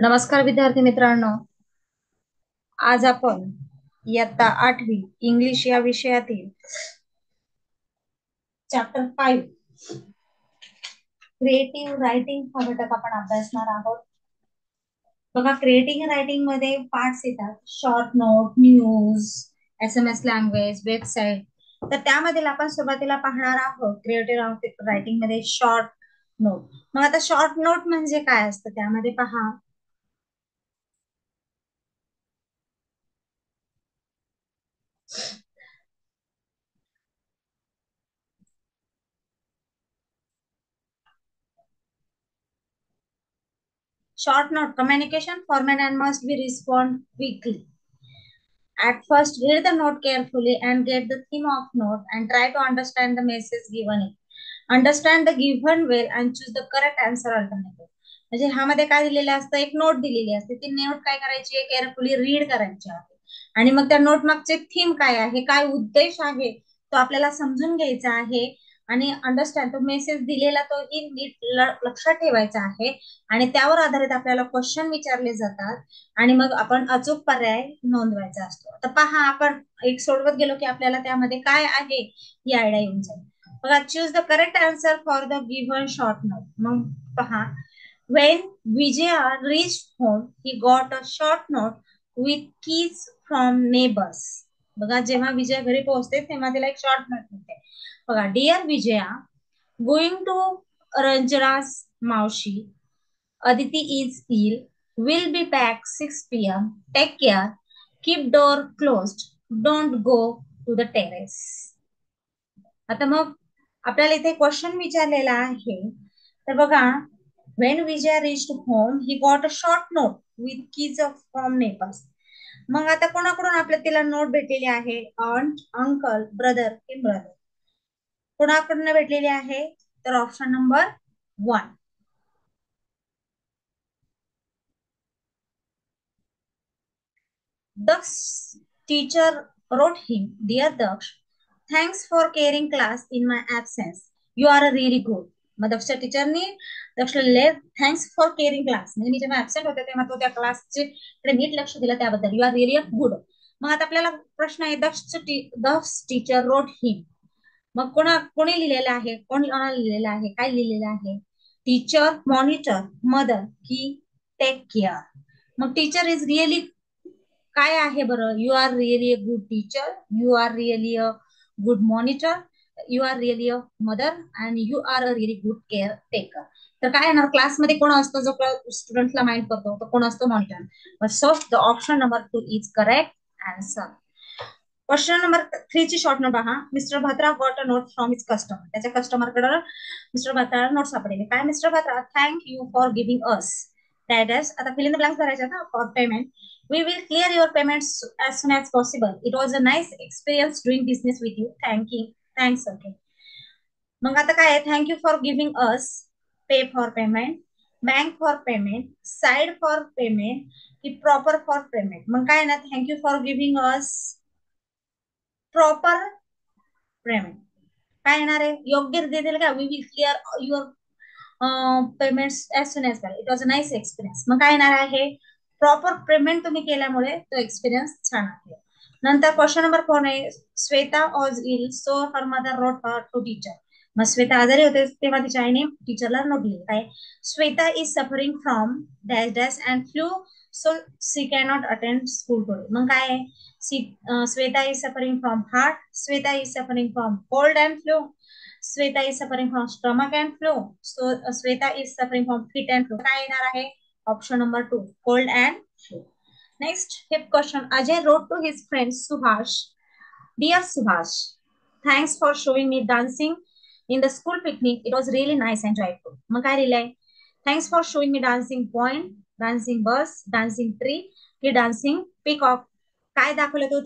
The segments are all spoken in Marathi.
नमस्कार विद्यार्थी मित्रांनो, आज आपण इयत्ता 8वी इंग्लिश या विषयातील चॅप्टर 5 क्रिएटिव्ह रायटिंग हा घटक आपण अभ्यासणार आहोत. बघा, क्रिएटिव्ह रायटिंग मध्ये पार्ट्स येतात: short note, news, SMS language, website. तर त्यामध्ये आपण सुरुवातीला पाहणार आहोत क्रिएटिव्ह रायटिंग मध्ये शॉर्ट नोट. मग आता शॉर्ट नोट म्हणजे काय असतं त्यामध्ये पहा. Short note communication format and must be respond quickly. At first, read the note carefully and get the theme of note and try to understand the message given it. Understand the given well and choose the correct answer alternative. म्हणजे ह्यामध्ये काय दिलेलं असतं, एक नोट दिलेली असते, ती नोट काय करायची आहे, केअरफुली रीड करायची आहे आणि मग त्या नोट मागचे थीम काय आहे, काय उद्देश आहे तो आपल्याला समजून घ्यायचा आहे आणि अंडरस्टँड तो मेसेज दिलेला तोही नीट लक्षात ठेवायचा आहे आणि त्यावर आधारित आपल्याला क्वेश्चन विचारले जातात आणि मग आपण अचूक पर्याय नोंदवायचा असतो. तर पहा, आपण एक सोडवत गेलो की आपल्याला त्यामध्ये काय आहे ही आयडिया येऊन जाईल. बघा, choose the correct answer for the given short note. मग पहा, when Vijaya reached home he got a short note with keys from neighbors. बघा, जेव्हा विजया घरी पोहोचते तेव्हा तिला एक शॉर्ट नोट मिळते. बघा, डिअर विजया, गोइंग टू रंजना's मावशी, Aditi is ill. Will be back 6 p.m. Take care. Keep door closed. Don't go to the terrace. आता मग आपल्याला इथे क्वेश्चन विचारलेला आहे. तर बघा, when Vijay reached home, he got a short note with keys from neighbors. मग आता कोणाकडून आपल्याला तिला नोट भेटलेली आहे? ऑन्ट, अंकल, ब्रदर कि ब्रदर. कोणाकडून भेटलेली आहे? तर option number 1. Daksh's teacher wrote him, Dear Daksh, thanks for caring class in my absence. You are a really good. मग दक्षच्या टीचरनी दक्षला लिहिले, थँक्स फॉर केअरिंग क्लास. म्हणजे मी जेव्हा ऍबसेंट होते तेव्हा तो त्या क्लासचे नीट लक्ष दिलं त्याबद्दल. You are really good. मग आता आपल्याला प्रश्न आहे, दक्ष टीचर रोट हिम. मग कोणी लिहिलेलं आहे, कोणाला लिहिलेलं आहे, काय लिहिलेलं आहे? टीचर, मॉनिटर, मदर की टेक केअर. मग टीचर इज रिअली काय आहे बरं? You are really a good teacher, you are really a good monitor, you are really a mother and you are a really good caretaker. तर काय येणार, क्लासमध्ये कोण असतो जो स्टुडंटला माइंड करतो, तो कोण असतो? Monitor. So the option number 2 is correct answer. Question number 3 ची शॉर्ट नोट पहा. Mister भात्रा got a note from his customer. त्याच्या कस्टमरकडे मिस्टर भात्रा नोट सापडले. काय? Mister भात्रा, thank you for giving us that. आता फिल इन द ब्लँक्स भरायचे ना. For payment, we will clear your payments as soon as possible. It was a nice experience doing business with you. Thanks. Okay. मग आता काय आहे? Thank you for giving us, pay for payment, bank for payment, side for payment की प्रॉपर फॉर पेमेंट. मग काय ना, thank you for giving us proper payment. काय येणार आहे? योग्य देतील का? We will clear your payments as soon as it was a nice experience. मग काय येणार आहे? प्रॉपर पेमेंट तुम्ही केल्यामुळे तो एक्सपिरियन्स छान आहे. नंतर क्वेश्चन नंबर 4 आहे, Shweta was ill so her mother wrote her to teacher. मग श्वेता आजारी होते तेव्हा तिच्या आईने टीचरला नोट लिहिली. काय? Shweta is suffering from dash dash and flu so she cannot attend school today. मग काय आहे? Sweta is suffering from heart. Sweta is suffering from cold and flu. Sweta is suffering from stomach and flu. So Sweta is suffering from feet and flu. काय येणार आहे? Option number 2, cold and flu. Next, fifth question. Ajay wrote to his friend Subhash, Dear Subhash, thanks for showing me dancing in the school picnic. It was really nice and joyful. मग काय लिहिलंय? Thanks for showing me dancing point, dancing bus, dancing tree की dancing peacock. काय दाखवलं तू?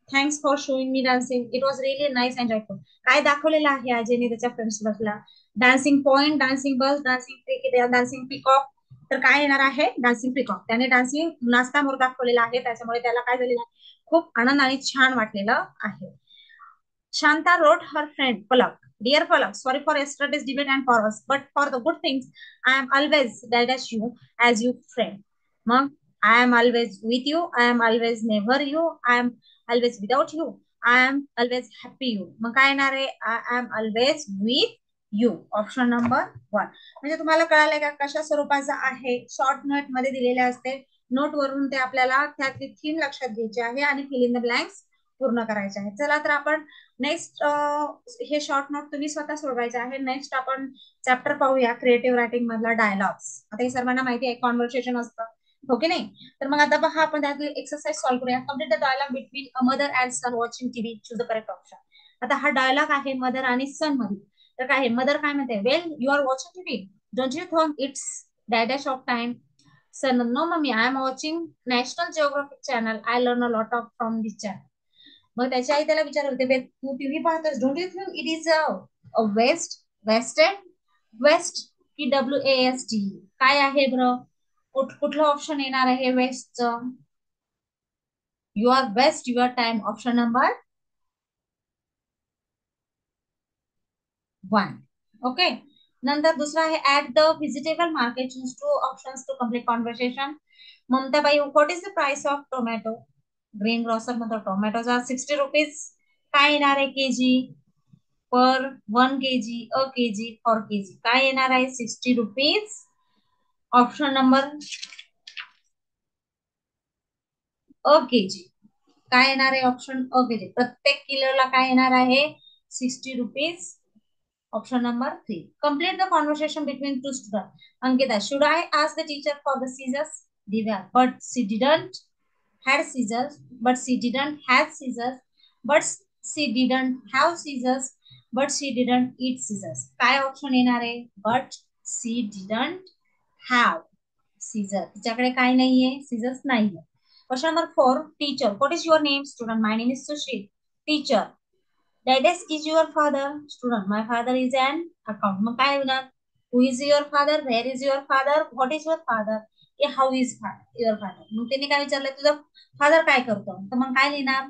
Thanks for showing me dancing, it was really nice and joyful. काय दाखवलेलं आहे अजयने त्याच्या फ्रेंड्स बसला? Dancing point, dancing bus, dancing tree, dancing peacock. तर काय येणार आहे? Dancing peacock. त्याने डान्सिंग नाचता मोर दाखवलेला आहे, त्याच्यामुळे त्याला काय झालेलं आहे? खूप आनंद आणि छान वाटलेलं आहे. Shanta wrote her friend Palak, Dear Palak, sorry for yesterday's debate and for us, but for the good things, I am always there as you friend. मग I am always with you, I am always never you, I am always without you, I am always happy you. मग काय येणार आहे? I am always with you. Option number 1. म्हणजे तुम्हाला कळालंय का कशा स्वरूपाचा आहे. शॉर्ट नोट मध्ये दिलेले असते. नोट वरून ते आपल्याला त्यातली थीम लक्षात घ्यायची आहे आणि फिल इन द ब्लँक्स पूर्ण करायचे आहे. चला तर आपण नेक्स्ट, हे शॉर्ट नोट तुम्ही स्वतः सोडवायचे आहे. नेक्स्ट आपण चॅप्टर पाहूया, क्रिएटिव्ह रायटिंग मधला डायलॉग्स. आता हे सर्वांना माहिती आहे कॉन्व्हर्सेशन असतं, हो की नाही? तर मग आता पहा, आपण त्यातली एक्सरसाइज सॉल्व्ह करूया. Complete the dialogue between a mother and son watching TV, choose the correct option. आता हा डायलॉग आहे मदर आणि सन मध्ये. तर काय आहे, मदर काय म्हणते, well you are watching TV, don't you think it's dash of time. Son, no mummy, I am watching National Geographic channel, I learn a lot of from this channel. मग त्याची आई त्याला विचारत होते, तू टीव्ही पाहतोस, don't you think it is a waste, wasted, waste की WAST, काय आहे बरं? कुठलं ऑप्शन येणार आहे वेस्टचं? You are waste your time, option number 1. Okay. नंतर दुसरा आहे, at the vegetable market choose 2 options to complete conversation. Mamtabai, what is the price of tomato? Green grocer म्हणतो टोमॅटोज आर 60 रुपीज. काय येणार आहे KG? Per 1 kg, a KG, for KG, काय येणार आहे? 60 rupees. Option number a KG. काय येणार आहे? Option a KG. प्रत्येक किलोला काय येणार आहे? 60 rupees. Option number 3. Complete the conversation between two students. Ankita, should I ask the teacher for the scissors? Divya, but she didn't had scissors, but she didn't have scissors, but she didn't have scissors, but she didn't eat scissors. काय ऑप्शन येणार आहे? But she didn't have scissors. तिच्याकडे काय नाहीये? scissors नाहीये. Question number 4. Teacher, what is your name? Student, my name is Sushil. Teacher, Dades is your father. Student, my father is an account. मग काय होणार? Who is your father? Where is your father? What is your father? How is your father? मग त्यांनी काय विचारलं, तुझं फादर काय करतो? तर मग काय लिहिणार?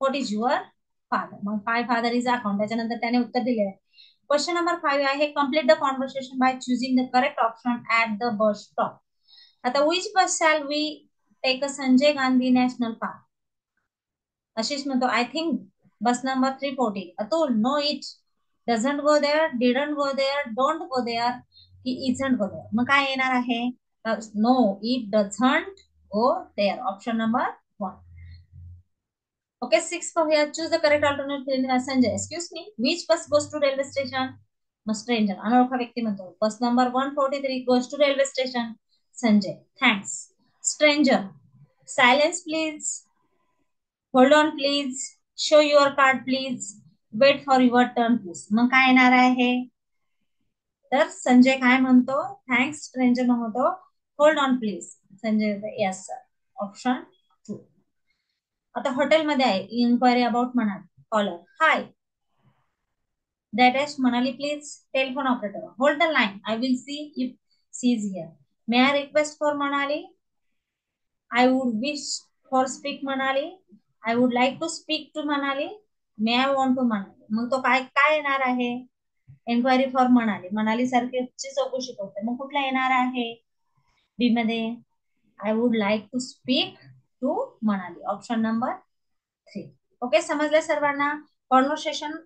What is your father? मग my father is account. त्याच्यानंतर त्याने उत्तर दिले आहे. क्वेश्चन नंबर 5 आहे, complete the conversation by choosing the correct option at the bus stop. आता which bus shall we take a Sanjay Gandhi National Park? Ashish म्हणतो, I think bus number 340. Atul, no it doesn't go there, didn't go there, don't go there की इझंट गो देअर. मग काय येणार आहे? No, it doesn't go there. Option number 1. Okay. 6 पाहूया. Choose the correct alternative. Sanjay, excuse me, which bus goes to railway station? मग स्ट्रेंजर, अनोळखा व्यक्ती म्हणतो, bus number 143 goes to railway station. Sanjay, thanks. Stranger, silence please, hold on please, show your card please, wait for your turn please. मग काय येणार आहे? तर संजय काय म्हणतो? थँक्स. स्ट्रेंजर म्हणतो, hold on please. Sanjay, yes sir. Option 2. आता हॉटेलमध्ये आहे, इन्क्वायरी अबाउट म्हणाल. Caller, hi, that is Manali please. Telephone operator, hold the line, I will see if she is here. May I request for Manali? I would wish for speak Manali. I would like to speak to Manali. May I want to Manali. मग तो काय काय येणार आहे? Enquiry for Manali. मनाली सारखी चौकशी करते. मग कुठला येणार आहे? बी मध्ये, I would like to speak to Manali. Option number 3. Okay, समजले सर्वांना? कॉन्व्हर्सेशन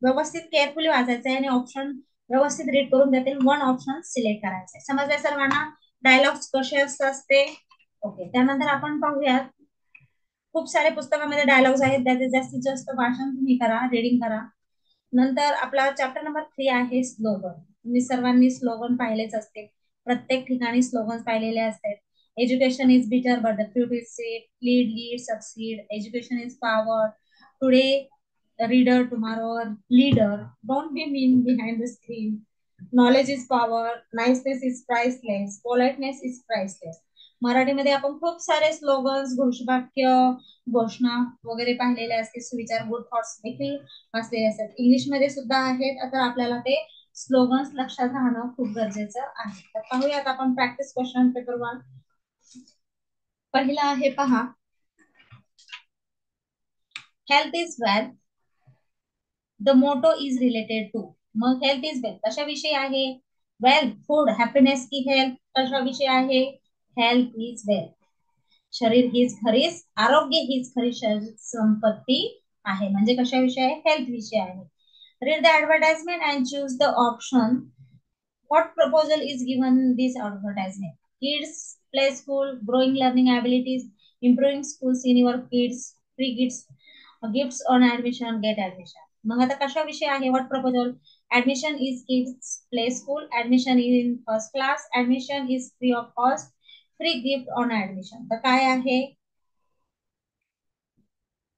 व्यवस्थित केअरफुली वाचायचं आहे आणि ऑप्शन व्यवस्थित रीड करून त्यातील 1 ऑप्शन सिलेक्ट करायचं आहे. समजले सर्वांना? डायलॉग्स कसे असते? ओके. त्यानंतर आपण पाहूयात, खूप सारे पुस्तकामध्ये डायलॉग्स आहेत, त्याचे जास्तीत जास्त वाचन तुम्ही करा, रीडिंग करा. नंतर आपला चॅप्टर नंबर 3 आहे स्लोगन. तुम्ही सर्वांनी स्लोगन पाहिलेच असते, प्रत्येक ठिकाणी स्लोगन पाहिलेले असतात. एज्युकेशन इज बिटर but the fruit is sweet, lead lead succeed, education is power, today reader tomorrow leader, don't be mean behind the screen, knowledge is power, niceness is priceless, politeness is priceless. मराठीमध्ये आपण खूप सारे स्लोगन्स, घोषवाक्य, घोषणा वगैरे पाहिलेले असते. सुविचार, गुड थॉट्स देखील वाचलेले असतात. इंग्लिशमध्ये सुद्धा आहेत. आता आपल्याला ते स्लोगन्स लक्षात राहणं खूप गरजेचं आहे. तर पाहूयात आपण प्रॅक्टिस क्वेश्चन पेपर 1. पहिला आहे पहा, health is wealth, the motto is related to. मग हेल्थ इज वेल्थ कशाविषयी आहे? वेल्थ फूड, हॅपीनेस की हेल्थ कशाविषयी आहे? Health is wealth. शरीर हीच खरी, आरोग्य हीच खरी संपत्ती आहे. म्हणजे कशाविषयी आहे? हेल्थ विषय आहे. Read the advertisement and choose the option. What proposal is given in this advertisement? Kids play school, growing learning abilities, improving schools in your kids, free gifts, gifts on admission, get admission. मग आता कशाविषयी आहे? What proposal? Admission is kids play school, admission is in first class, admission is free of cost, free gift on admission. तर काय आहे?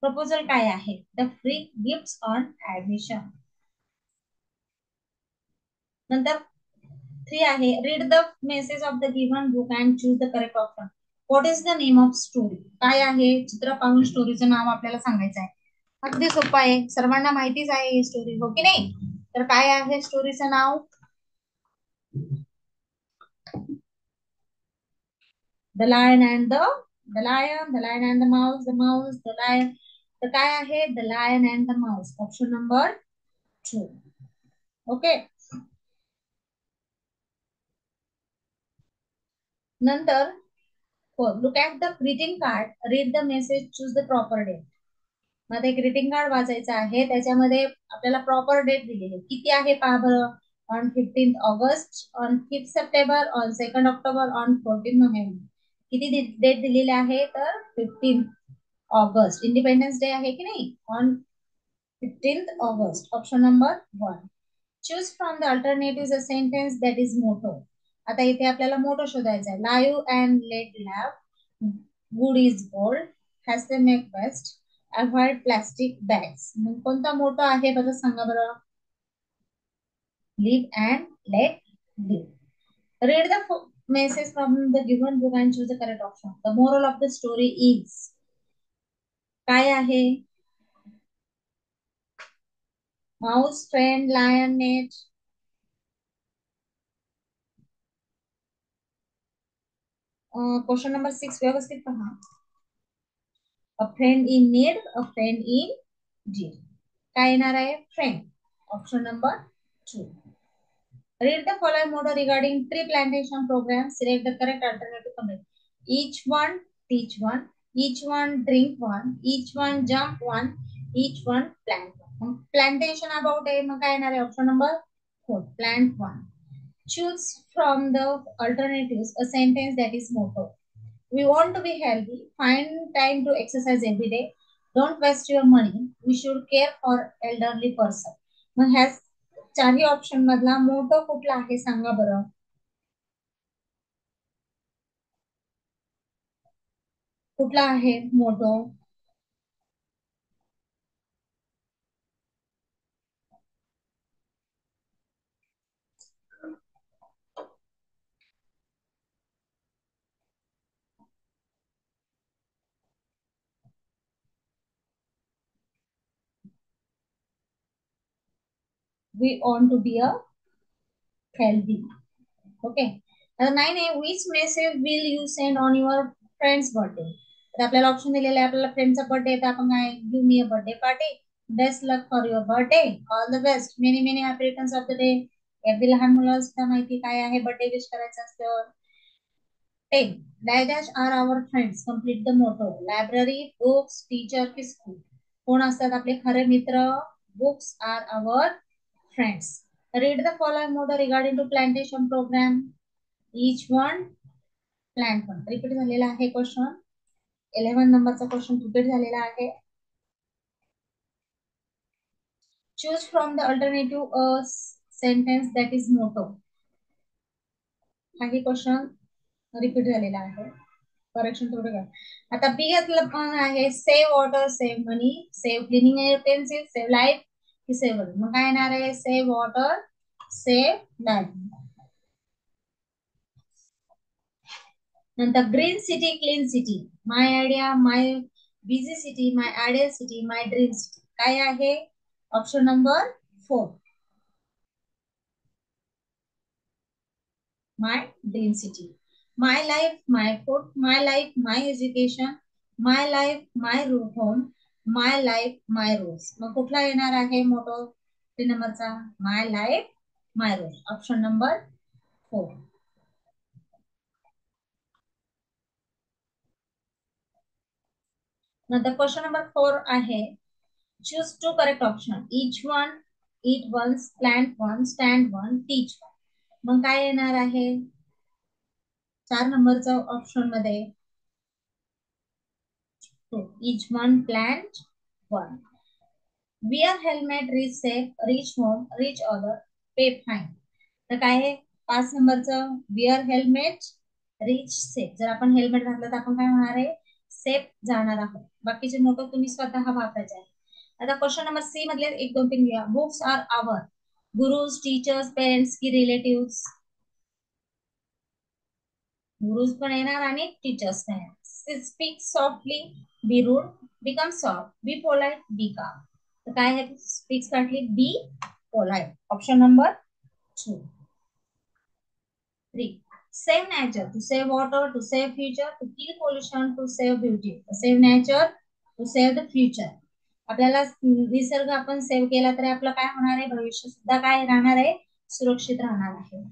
प्रपोजल काय आहे? The free gifts on admission. नंतर 3 आहे, read the message of the given book and choose the correct option. What is the name of story? काय आहे? चित्र पाहून स्टोरीचं नाव आपल्याला सांगायचं आहे. अगदी सोपं आहे, सर्वांना माहितीच आहे ही स्टोरी, हो की नाही? तर काय आहे स्टोरीचं नाव? The lion and the lion, the lion and the mouse, the mouse, the lion. तर काय आहे? The lion and the mouse, option number 2. Okay. नंतर look at the greeting card, read the message, choose the proper date. मग एक ग्रीटिंग कार्ड वाचायचं आहे, त्याच्यामध्ये आपल्याला प्रॉपर डेट दिलेली किती आहे पहा बरं. On 15 August, on 5 September, on 2 October, on 14 November. किती डेट दिलेली आहे? तर 15 ऑगस्ट, इंडिपेंडन्स डे आहे की नाही? On 15 August, option number 1. Choose from the alternative a sentence that is motto. आता इथे आपल्याला मोटो शोधायचा आहे. Live and let lab, good is gold, has the make best, avoid plastic bags. मग कोणता मोटो आहे बरं, सांगा बरं. Live and let live. Read the message from the given book and choose the correct option. The moral of the story is काय आहे? Mouse, friend, lion, net. Question number 6 व्यवस्थित पहा. A friend in need, a friend in deed. काय येणार आहे? Friend, option number 2. Read the following model regarding tree plantation program. Select the correct alternative comment. Each one teach one, each one drink one, each one jump one, each one plant one. Plantation about a मग काय येणार आहे? Option number 4, plant one. Choose from the alternatives a sentence that is motto. We want to be healthy. Find time to exercise every day. Don't waste your money. We should care for elderly person. मग ह्या चारही ऑप्शन मधला मोठं कुठला आहे सांगा बरं. कुठला आहे motto? We want to be a healthy. Okay. नाही नाही, which message will you send on your friend's birthday. तर आपल्याला ऑप्शन दिलेलं आहे, आपल्याला फ्रेंडचा बर्थडे तर आपण काय, give me a birthday party, best luck for your birthday, all the best, many many happy returns of the day. अगदी लहान मुलाला सुद्धा माहिती काय आहे बर्थडे विश करायचं असतं. 10. Dash are our friends. Complete the motto. Library, books, teacher की school. कोण असतात आपले खरे मित्र? Books are our friends. Read the following motto regarding to plantation program. Each one plant one. Repeat झालेला आहे क्वेश्चन. 11 नंबरचा क्वेश्चन रिपीट झालेला आहे. Choose from the alternative a sentence that is motto. हा क्वेश्चन रिपीट झालेला आहे. करेक्शन थोडं काय. आता बी घेतलं पण आहे, सेव्ह वॉटर, सेव्ह मनी, सेव्ह क्लिनिंग युटेन्सिल, सेव्ह लाईफ की सेव्ह. मग काय येणार आहे? Save water, save life. नंतर ग्रीन सिटी, क्लीन सिटी, माय आयडिया, माय बिझी सिटी, माय आयडियल सिटी, माय ड्रीम सिटी. काय आहे? Option number 4, my dream city. My life, my food, my life, my education, my life, my home, my life, my rules. मग कुठला येणार आहे मोठो 3 नंबरचा? माय life, my rules, option number हो. नंतर क्वेश्चन नंबर 4 आहे, choose to correct option, each one, it ones, plant one, stand one, teach one. मग काय येणार आहे 4 नंबरचा ऑप्शन मध्ये? Each one, plant one. Wear helmet, reach safe, reach home, reach other, pay fine. तर काय आहे 5 नंबरचं? Wear helmet, reach safe. जर आपण हेल्मेट घातलं तर आपण काय होणार आहे? सेफ जाणार आहोत. बाकीचे नोट तुम्ही स्वतः वापरायचे आहे. आता क्वेश्चन नंबर सी मधले 1, 2, 3 घ्या. Books are our gurus, teachers, parents की रिलेटिव्स? गुरुज पण येणार आणि टीचर्स पण येणार. Speak softly, be rude, become soft, be polite, be calm. तर काय आहे? Speak softly, be polite. Option number 2. 3. Save nature to save water, to save future, to kill pollution, to save beauty. To save nature, to save the future. आपल्याला निसर्ग आपण सेव्ह केला तरी आपलं काय होणार आहे? भविष्य सुद्धा काय राहणार आहे? सुरक्षित राहणार आहे.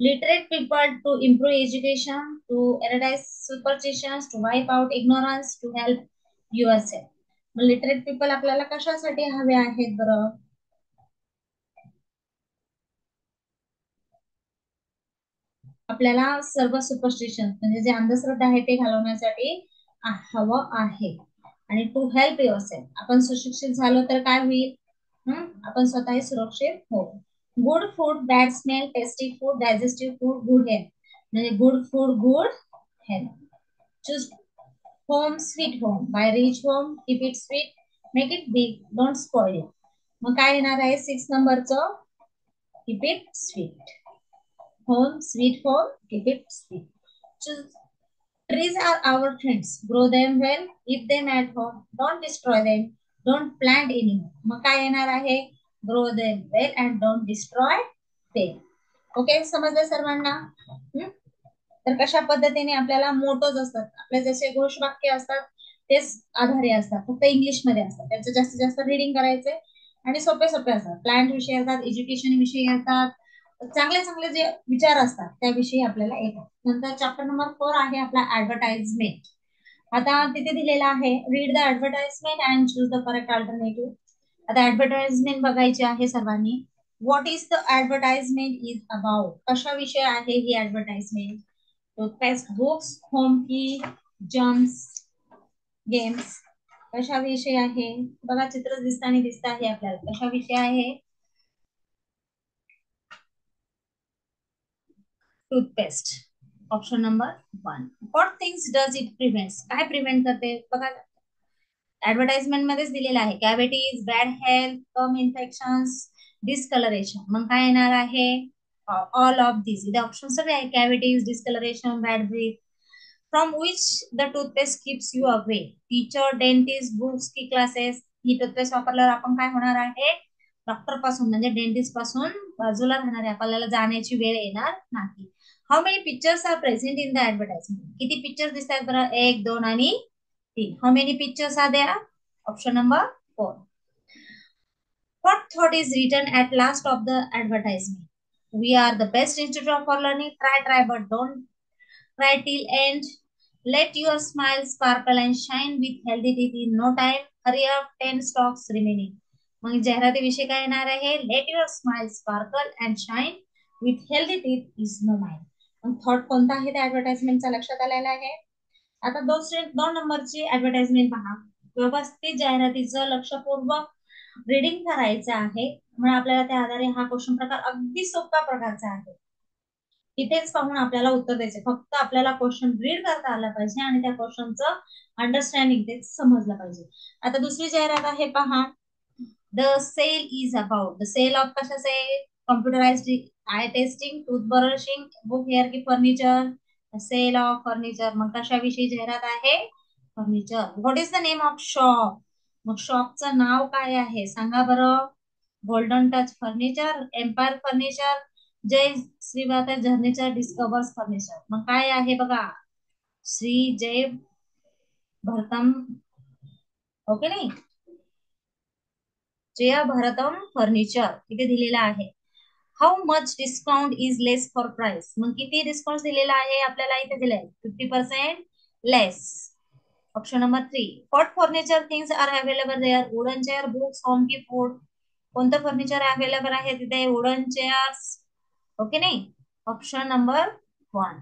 Literate people to improve education, to eradicate superstitions, to wipe out ignorance, to help yourself. Literate people आपल्याला कशासाठी हवे आहेत बरं? आपल्याला सर्व सुपरस्टिशन म्हणजे जे अंधश्रद्धा आहे ते घालवण्यासाठी हवं आहे. आणि टू हेल्प युअरसेल्फ, आपण सुशिक्षित झालो तर काय होईल? आपण स्वतःही सुरक्षित हो. Good food, bad smell, tasty food, digestive food, good health. म्हणजे good food, good health. Choose home sweet home, buy rich home, keep it sweet, make it big, don't spoil it. मग काय येणार आहे 6 नंबरचं? Keep it sweet. Home, sweet home, keep it sweet. Trees are our friends. Grow them well, keep them at home. Don't destroy them. Don't plant anymore. मग काय येणार आहे? Grow them well and don't destroy them. Okay, समजलं सर्वांना? तर कशा पद्धतीने आपल्याला मोटोज असतात, आपले जसे घोषवाक्य असतात तेच आधारे असतात, फक्त इंग्लिश मध्ये असतात. त्यांचं जास्तीत जास्त रिडिंग करायचे आणि सोपे सोपे असतात. प्लांट विषयी असतात, एज्युकेशन विषयी असतात, चांगले चांगले जे विचार असतात त्याविषयी आपल्याला येतात. नंतर चॅप्टर नंबर 4 आहे आपला ऍडव्हर्टाइजमेंट. आता तिथे दिलेला आहे, read the advertisement and choose the correct alternative. आता ऍडव्हर्टाइजमेंट बघायची आहे सर्वांनी. What is the advertisement is about? कशाविषयी आहे ही ऍडव्हर्टाइजमेंट? टूथपेस्ट, बुक्स, होम की, जम्स, गेम्स. कशाविषयी आहे बघा, चित्र दिसताना दिसत आहे आपल्याला. कशाविषयी आहे? Toothpaste. Option number 1. What things does it prevents? काय प्रिव्हेंट करते बघा, ऍडव्हर्टाइजमेंट मध्येच दिलेला आहे. Cavities, bad health, come infections, discoloration. मग काय येणार आहे? All of this. इथे ऑप्शन सगळे आहे. Cavities, discolouration, bad breath. From which the toothpaste keeps you away? Teacher, dentist, books की क्लासेस? ही टूथपेस्ट वापरल्यावर आपण काय होणार आहे? डॉक्टर पासून म्हणजे डेंटिस्ट पासून बाजूला राहणार आहे, आपल्याला जाण्याची वेळ येणार नाही. How many pictures are present in the advertisement? किती पिक्चर दिसतात बरं? 1, 2 आणि 3. How many pictures are there? Option number 4. What thought is written at last of the advertisement? We are the best institute for learning. Try, try, but don't try till end. Let your smile sparkle and shine with healthy teeth in no time. Hurry up, 10 stocks remaining. मग जाहिरातीविषयी काय येणार आहे? Let your smile sparkle and shine with healthy teeth is no mind. मग थॉट कोणता आहे त्या ऍडव्हर्टाइजमेंटचा लक्षात आलेला आहे. आता 2 नंबरची ऍडव्हर्टाइजमेंट पहा. व्यवस्थित जाहिरातीचं लक्षपूर्वक रीडिंग करायचं आहे. म्हणून आपल्याला त्या आधारे हा क्वेश्चन प्रकार अगदी सोपा प्रकारचा आहे. इथेच पाहून आपल्याला उत्तर द्यायचे. फक्त आपल्याला क्वेश्चन रीड करता आला पाहिजे आणि त्या क्वेश्चनचं अंडरस्टँडिंग ते समजलं पाहिजे. आता दुसरी जाहिरात आहे पहा. The sale is about. The sale of कशाचे? Computerized eye testing, tooth brushing, book, hair की फर्निचर. Sale of furniture. मग कशाविषयी जाहिरात आहे? Furniture. What is the name of shop? मग शॉपचं नाव काय आहे सांगा बरं? Golden touch furniture, empire furniture, Jai Shri furniture, discovers furniture. मग काय आहे बघा? श्री जय भरतम. ओके नाही, जय भरतम फर्निचर इथे दिलेला आहे. How much discount is less for price. मग किती डिस्काउंट दिलेला आहे आपल्याला इथे दिलाय 50% less. Option number 3. What furniture things are available there? Wooden chair, books, home की फूड. कोणतं फर्निचर अवेलेबल आहे तिथे? Wooden chairs. ओके नाही. Option number 1.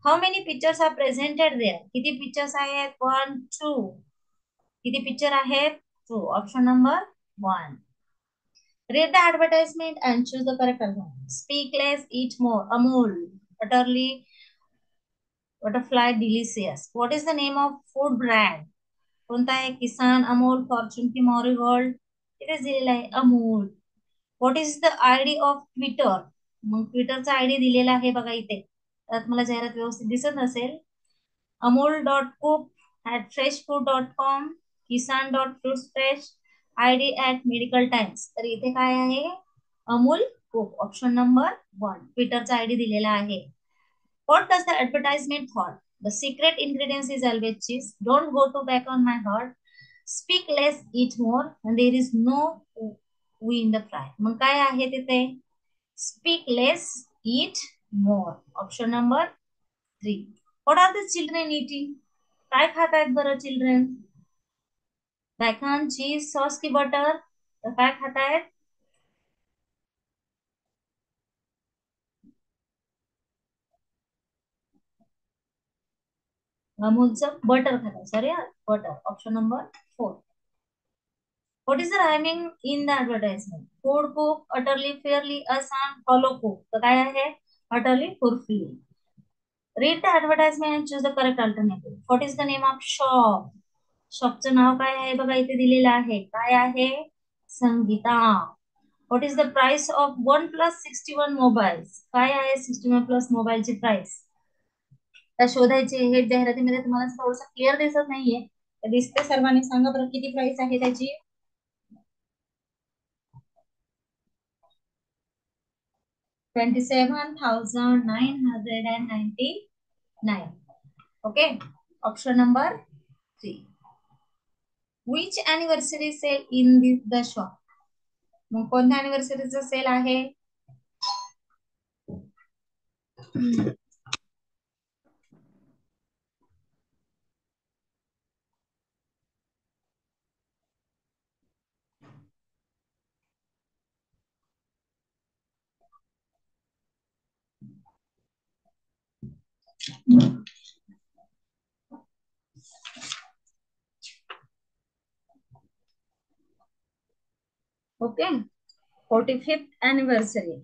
How many pictures are presented there? किती पिक्चर्स आहेत? 1, 2. किती पिक्चर आहेत? 2. Option number 1. Read the advertisement and choose the correct alternative. Speak less, eat more. Amul, utterly butterfly delicious. What is the name of food brand? कोणता आहे? किसान, अमूल, फॉर्च्यून की मॉरीगोल्ड? इथे दिलेला आहे Amul. What is the ID of Twitter? मग ट्विटरचा आयडी दिलेला आहे बघा इथे. त्यात मला जाहिरात व्यवस्थित दिसत नसेल. amul.cook@freshfood.com, kisan.fruitsfresh, id@medicaltimes. तर इथे काय आहे? अमूल कुक. ऑप्शन नंबर 1 ट्विटरचा आयडी दिलेला आहे. What does the advertisement thought? The secret ingredients is always cheese. Don't go to back on my heart. Speak less, eat more. And there is no we in the fry. मग काय आहे तिथे? Speak less, eat more. Option number 3. What are the children eating? काय खात आहेत बरं चिल्ड्रन? बॅकन, चीज, सॉस की बटर? तर काय खात आहेत? अमूलचं बटर खात आहे. Sorry, butter. Option number 4. What is the rhyming in the advertisement? Food cook, utterly, fairly, asan, follow cook. तर काय आहे? Utterly, fully. Read the advertisement and choose the correct alternative. What is the name of shop? शॉपचं नाव काय आहे बघा इथे दिलेलं आहे. काय आहे? Sangeeta. What is the price of OnePlus 61 mobiles? काय आहे 61 प्लस मोबाईलची प्राइस? त्या शोधायचे. हे जाहिरातीमध्ये तुम्हाला थोडस क्लिअर दिसत नाहीये. दिसते सर्वांनी सांगा बरं किती प्राइस आहे त्याची? 27,999. Okay. Option number 3. Which anniversary sale in the shop? मग कोणत्या अॅनिव्हर्सरीचा सेल आहे? Okay. 45th anniversary.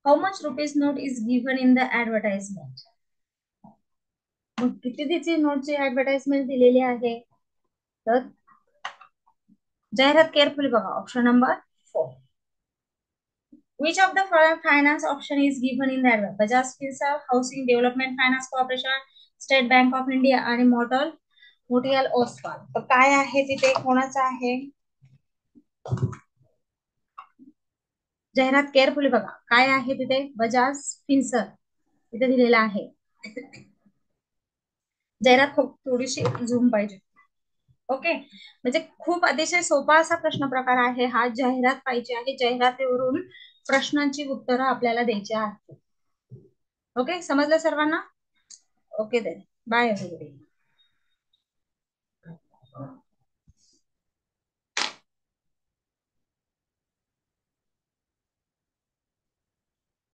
How much rupees note is given in the advertisement? मग किती त्याची नोटची ऍडव्हर्टाइजमेंट दिलेली आहे? तर जाहिरात केअरफुली बघा. Option number 4. Which of the following finance option is given in the advert? Bajaj Finserv, Housing Development Finance Corporation, State Bank of India आणि मोटियाल ओस्वाल. तर काय आहे तिथे? कोणाचं आहे? जाहिरात केअरफुली बघा. काय आहे तिथे? बजाज फिन्सर्व इथे दिलेला आहे. जाहिरात खूप थोडीशी झूम पाहिजे. ओके. म्हणजे खूप अतिशय सोपा असा प्रश्न प्रकार आहे हा. जाहिरात पाहिजे आहे. जाहिरातीवरून प्रश्नांची उत्तरं आपल्याला द्यायची आहेत. ओके. समजलं सर्वांना? Okay then. Bye everybody.